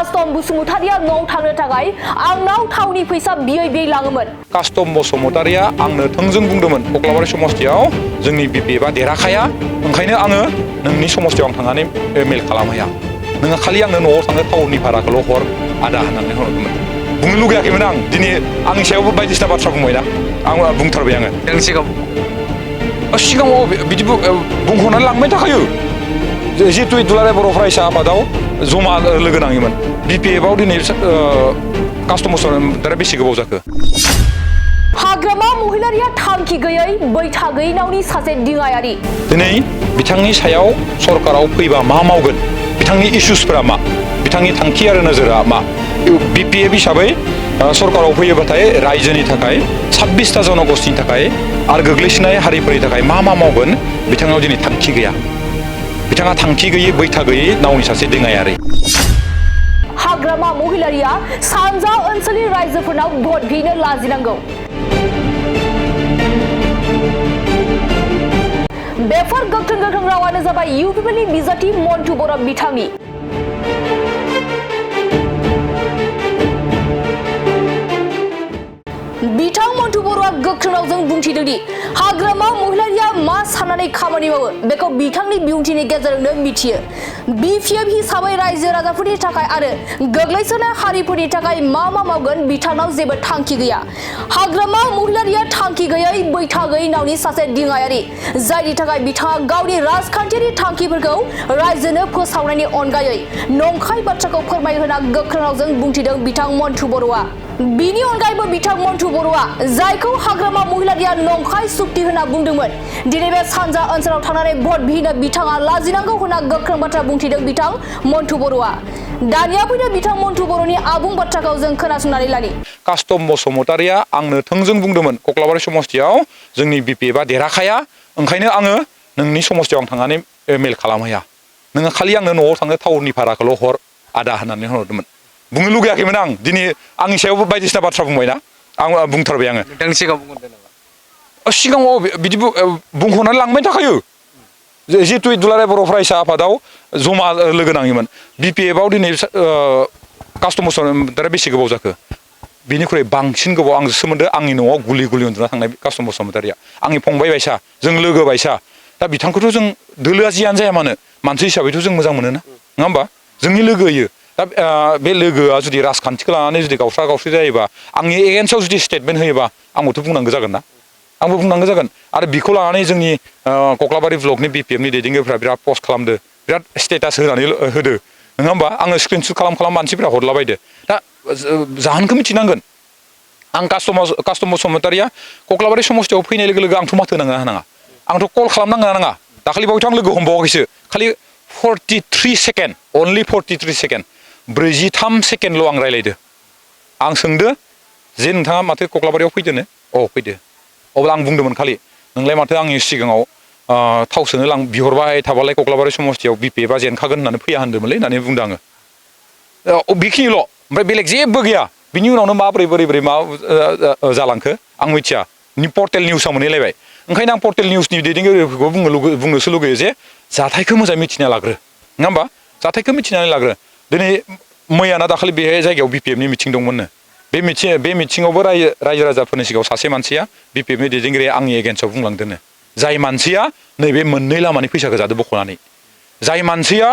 Custom Busumutaria no थांनो थाखाय आंनाव थावनि फैसा बियै लाङोमोन। Custom बसुमतारिया आंनो थोंजों बुंदोंमोन कक्लाबारि समस्थियाव जोंनि बिपिएफआ देराखाया ओंखायनो आङो नोंनि समस्थियाव आं थांनानै मेल खालामहैया नोङो खालि आंनो न'आव थांनो टाउननि भाराखौल' हर आदा होननानै हरदोंमोन बुंनो लुगैयाखैमोन आं दिनै आंनि सायावबो बायदिसिना बाथ्रा बुंबायना आं बुंथारबाय आङो नोंनि सिगाङाव बिदि बुंहरनानै लांबाय थाखायो जिहेतु दुलाराय बर' फरायसा आफादाव जमा लोगो नाङोमोन बिपिएफआव दिनै कास्टम बसुमतारिया बेसे गोबाव जाखो हाग्रामा महिलारिया थांखि गैयै बैथा गैयै नावनि सासे दिङायारि दिनै बिथांनि सायाव सरकाराव फैबा मा मावगोन बिथांनि इस्युसफोरा मा बिथांनि थांखि आरो नोजोरा मा बिपिएफ हिसाबै सरकाराव फैयोबाथाय रायजोनि थाखाय 26टा जनगोष्ठीनि थाखाय आरो गोग्लैसोनाय हारिफोरनि थाखाय मा मावगोन बिथांनाव दिनै थांखि गैया बिथाङा थांखि गैयै बैथा गैयै नावनि सासे दिङायारि हाग्रामा महिलारिया सानजा ओनसोलनि रायजोफोरनाव भट बिनो लाजिनांगौ बेफोर गोख्रों रावानो जाबाय इउपिपिएलनि बिजाथि मन्टु बर' बिथांनि बिथां मन्टु बर'आ गोख्रों रावजों बुंथिदों दि हाग्रामा महिलारिया मा साननानै खामानि मावो बेखौ बिथांनि बिबुंथिनि गेजेरजोंनो मिथियो बिपिएफ हिसाबै रायजो राजाफोरनि थाखाय आरो गोग्लैसोनाय हारिफोरनि थाखाय मा मावगोन बिथांनाव जेबो थांखि गैया हाग्रामा महिलारिया थांखि गैयै बैथा गैयै नावनि सासे दिङायारि जायनि थाखाय बिथाङा गावनि राजखान्थियारि थांखिफोरखौ रायजोनो फोसावनायनि अनगायै नंखाय बाथ्राखौ फोरमायहोना गोख्रों रावजों बुंथिदों बिथां मन्टु बर'आ बिनि अनगायैबो बिथां मन्टु बर'आ जायखौ हाग्रामा महिलारिया नंखाय सुक्ति होना बुंदोंमोन दिनै बे सानजा ओनसोलाव थांनानै भट बिनो बिथाङा लाजिनांगौ होना गोख्रों बाथ्रा बुंथिदों बिथां मन्टु बर'आ दानिया फैदो बिथां मन्टु बर'नि आबुं बाथ्राखौ जों खोनासंनानै लानि कास्टम बसुमतारिया आंनो थोंजों बुंदोंमोन कक्लाबारि समस्थियाव जोंनि बिपिएफआ देराखाया ओंखायनो आङो नोंनि समस्थियाव आं थांनानै मेल खालामहैया नोङो खालि आंनो न'आव थांनो टाउननि भाराखौल' हर आदा होननानै हरदोंमोन बुंनो लुगैयाखैमोन आं दिनै आंनि सायावबो बायदिसिना बाथ्रा बुंबायना आं बुंथारबाय आङो नोंथांनि सिगाङाव बुंहरदों नामा सिगाङाव बिदि बुंहरनानै लांबाय थाखायो जिहेतु दुलाराय बर' फरायसा आफादाव जमा लोगो नाङोमोन बिपिएफआव दिनै कास्टम बसुमतारिया बेसे गोबाव जाखो बिनिख्रुइ बांसिन गोबाव आंजों सोमोन्दो आंनि न'आव गुलि उन्दुना थांनाय कास्टम बसुमतारिया आंनि फंबाय बायसा जों लोगो बायसा दा बिथांखौथ' जों दोलोआ जियानो जाया मानो मानसि हिसाबैथ' जों मोजां मोनो ना नङा होमबा जोंनि लोगो होयो दा बे लोगोआ जुदि राजखान्थिखौ लानानै जुदि गावस्रा जायोबा आंनि एगेन्स्टआव जुदि स्टेटमेन्ट होयोबा आंबोथ' बुंनांगौ जागोन ना आंबो बुंनांगौ जागोन आरो बिखौ लानानै जोंनि कक्लाबारि ब्लकनि बिपिएफनि दैदेनगिरिफ्रा बिराद पस्ट खालामदो बिराद स्टेटास होनानै होदो नङा होमबा आङो स्क्रिनशट खालाम मानसिफ्रा हरलाबायदो दा जाहोनखौ मिथिनांगोन आं कास्टम बसुमतारिया कक्लाबारि समस्थियाव फैनाय लोगो लोगो आंथ' माथो होनाङा आंथ' कल खालामनाङा दाखालि बावैथ' आं लोगो हमबावाखैसो खालि 43 सेकेन्ड अनलि 43 सेकेन्ड 43 सेकेन्डल' आं रायलायदो आं सोंदो जे नोंथाङा माथो कक्लाबारियाव फैदोनो फैदो अब्ला आं बुंदोंमोन खालि नोंलाय माथो आंनि सिगाङाव थाव सोनो बिहरबाय थाबालाय कक्लाबारि समस्थियाव बिपिएफआ जेनखागोन होननानै फैया होनदोंमोनलै होननानै बुंदों आङो बेखिनिल' ओमफ्राय बेलेग जेबो गैया बिनि उनावनो बोरै मा जालांखो आं मिथिया पर्टेल निउसआव मोनहैलायबाय ओंखायनो आं पर्टेल निउसनि दैदेनगिरिफोरखौ बुंनोसो लुगैयो जे जाथायखौ मोजाङै मिथिना लाग्रो नङा होमबा जाथायखौ मिथिनानै लाग्रो दिनै मैयाना दाखालि बे जायगायाव बिपिएफनि मिथिं दंमोननो बे मिथिङावबो रायजो राजाफोरनि सिगाङाव सासे मानसिया बिपिएफनि दैदेनगिरिया आंनि एगेन्स्टआव बुंलांदोंनो जाय मानसिया नैबे मोननै लामानि फैसाखौ जादों बख'नानै जाय मानसिया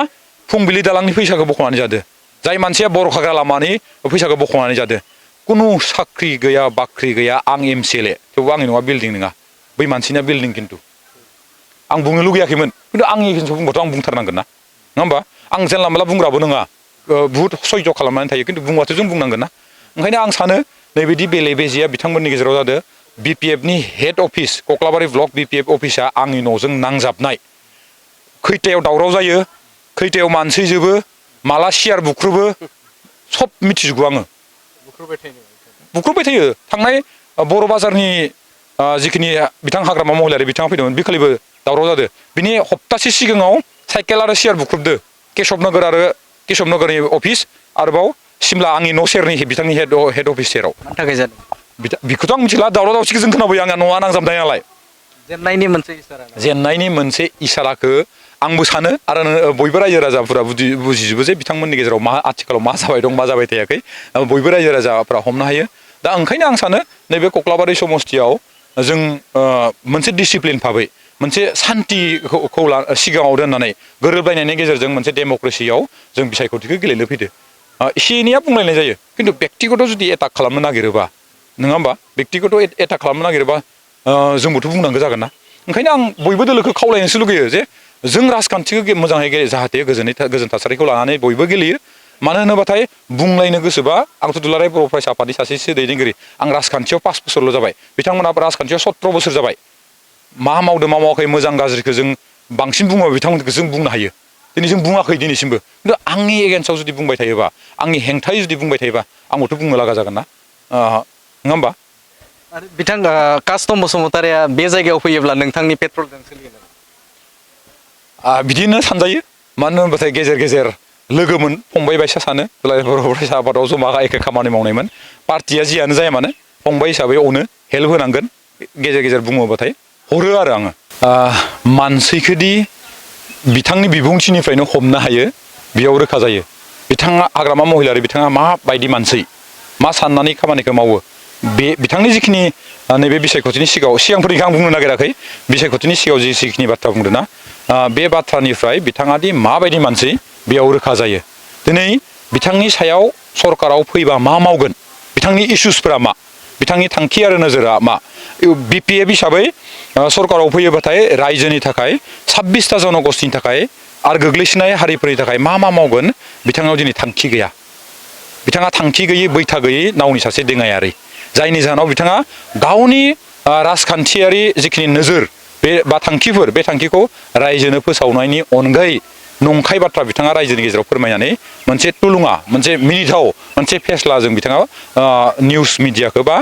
फुंबिलि दालांनि फैसाखौ बख'नानै जादों जाय मानसिया बर'खाग्रा लामानि फैसाखौ बख'नानै जादों खुनु साख्रि गैया बाख्रि गैया आं एमसिएलए थेवबो आंनि न'आ बिल्डिं नङा बै मानसिना बिल्डिं खिन्थु आं बुंनो लुगैयाखैमोन खिन्थु आंनि एगेन्स्टआव बुंबाथ' आं बुंथारनांगोन ना नङा होमबा आं जानला मोनला बुंग्राबो नङा बुहुत सयज' खालामनानै थायो खिन्थु बुंबाथ' जों बुंनांगोन ना ओंखायनो आं सानो नैबायदि बेले बेजेया बिथांमोननि गेजेराव जादों बिपिएफनि हेड अफिस कक्लाबारि ब्लक बिपिएफ अफिसा आंनि न'जों नांजाबनाय खैथायाव दावराव जायो खैथायाव मानसि जोबो माला सियार बुख्रुबो सब मिथिजोबो आङो बुख्रुबबाय थायो थांनाय बर' बाजारनि जिखिनि बिथां हाग्रामा महिलारि बिथाङा फैदोंमोन बे खालिबो दावराव जादों बिनि हप्तासे सिगाङाव साइकेल आरो सियार बुख्रुबदो केशबनगरनि अफिस आरोबाव सिमला आंनि न' सेरनि बिथांनि हेड अफिस सेराव मानि थाखाय जादों बेखौथ' आं मिथिला दावराव दावसिखौ जों खोनाबाय आंहा न'आ नांजाबनाय नालाय जेननायनि मोनसे इसाराखौ आंबो सानो आरो बयबो रायजो राजाफोरा बुजिजोबो जे बिथांमोननि गेजेराव मा आथिखालाव मा जाबाय दं मा जाबाय थायाखै बयबो रायजो राजाफोरा हमनो हायो दा ओंखायनो आं सानो नैबे कक्लाबारि समस्तियाव जों मोनसे डिसिप्लिन भाबै मोनसे सान्तिखौ सिगाङाव दोननानै गोरोबलायनायनि गेजेरजों मोनसे डेम'क्रेसियाव जों बिसायख'थिखौ गेलेनो फैदो एसे एनैया बुंलायनाय जायो खिन्थु बेक्तिगत जुदि एटाक खालामनो नागिरोबा नङा होमबा बेक्तिगत एटाक खालामनो नागिरोबा जोंबोथ' बुंनांगौ जागोन ना ओंखायनो आं बयबो दोलोखौ खावलायनोसो लुगैयो जे जों राजखान्थिखौ मोजाङै जाहाथे गोजोन थासारिखौ लानानै बयबो गेलेयो मानो होनोबाथाय बुंलायनो गोसोबा आंथ' दुलाराय बर' फरायसा आफादनि सासेसो दैदेनगिरि आं राजखान्थियाव 5 बोसोरल' जाबाय बिथांमोनहा राजखान्थियाव 17 बोसोर जाबाय मा मावदों मा मावाखै मोजां गाज्रिखौ जों बांसिन बुङोबा बिथांमोनखौ जों बुंनो हायो दिनै जों बुङाखै दिनैसिमबो खिन्थु आंनि एगेन्स्टआव जुदि बुंबाय थायोबा आंनि हेंथायै जुदि बुंबाय थायोबा आंबोथ' बुंनो लागा जागोन ना नङा होमबा आरो बिथां कास्टम बसुमतारिया बे जायगायाव फैयोब्ला नोंथांनि पेट्रलजों सोलिगोन बिदिनो सानजायो मानो होनबाथाय गेजेर गेजेर लोगोमोन फंबाय बायसा सानो दुलाराय बर' फरायसा आफादाव जमा एखे खामानि मावनायमोन पार्टिया जियानो जाया मानो फंबाय हिसाबै अनो हेल्प होनांगोन गेजेर गेजेर बुङोबाथाय हरो आरो आङो मानसिखोदि बिथांनि बिबुंथिनिफ्रायनो हमनो हायो बेयाव रोखा जायो बिथाङा हाग्रामा महिलारि बिथाङा माबायदि मानसि मा साननानै खामानिखौ मावो बे बिथांनि जिखिनि नैबे बिसायख'थिनि सिगांफोरनिखौ आं बुंनो नागिराखै बिसायख'थिनि सिगाङाव जिखिनि बाथ्रा बुंदों ना बे बाथ्रानिफ्राय बिथाङा दि माबायदि मानसि बेयाव रोखा जायो दिनै बिथांनि सायाव सरकाराव फैबा मा मावगोन बिथांनि इसुसफोरा मा बिथांनि थांखि आरो नोजोरा मा BPF हिसाबै सरकाराव फैयोबाथाय रायजोनि थाखाय 26ता जनगोष्ठीनि थाखाय आरो गोग्लैसोनाय हारिफोरनि थाखाय मा मावगोन बिथांनाव दिनै थांखि गैया बिथाङा थांखि गैयै बैथा गैयै नावनि सासे देङायारि जायनि जाहोनाव बिथाङा गावनि राजखान्थियारि जिखिनि नोजोर बा थांखिफोर बे थांखिखौ रायजोनो फोसावनायनि अनगायै नंखाय बाथ्रा बिथाङा रायजोनि गेजेराव फोरमायनानै मोनसे थुलुङा मोनसे मिनिथाव मोनसे फेस्लाजों बिथाङा निउस मिडियाखौ बा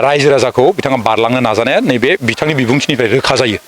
रायजो राजाखौ बिथाङा बारलांनो नाजानाया नैबे बिथांनि बिबुंथिनिफ्राय रोखा जायो